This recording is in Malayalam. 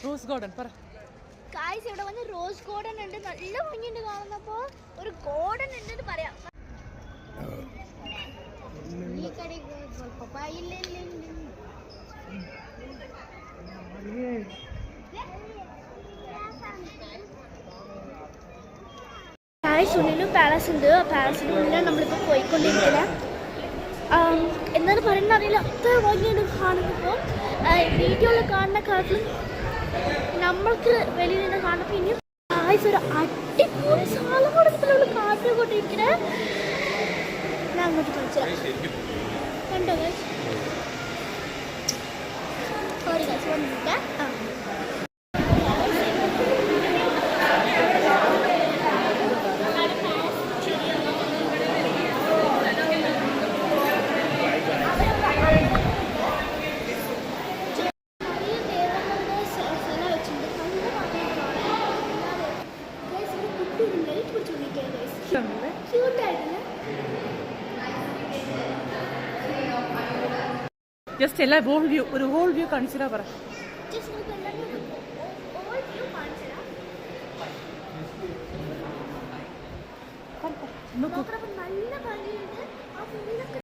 റോസ് ഗാർഡൻ പറ. ഗായ്സ് ഇവിടെ വന്ന് റോസ് ഗാർഡൻ ഉണ്ട്, നല്ല ഭംഗിയുണ്ട് കാണുന്നപ്പോ. ഒരു ഗാർഡൻ ഉണ്ടെന്ന് പറയാം. ഈ കടി ഉള്ളിലും പാലസ് ഉണ്ട്. പാലസിന്റെ ഉള്ളിലാണ് നമ്മളിപ്പോൾ പോയിക്കൊണ്ടിരിക്കുന്നത്. എന്താണ് പറയുന്നത് അറിയില്ല, അത്ര ഭംഗിയാണ് കാണുന്നപ്പോൾ. വീഡിയോയിൽ കാണുന്ന കാട്ടിലും നമ്മൾക്ക് വെളിയിൽ നിന്ന് കാണുമ്പോൾ ഇനിയും ഒരു അടിപൊളി സാധനം കൊടുത്തിട്ടുള്ള കാട്ടിൽ കൊണ്ടിരിക്കണേ. ഞാൻ അങ്ങോട്ട് കളിച്ചാൽ കണ്ടോ ഗൈസ്? സോറി ഗൈസ്, വന്നിട്ട് ജസ്റ്റ് എല്ലാ ഹോൾ വ്യൂ, ഒരു ഹോൾ വ്യൂ കാണിച്ചിട്ടാ പറ. നോക്കാം.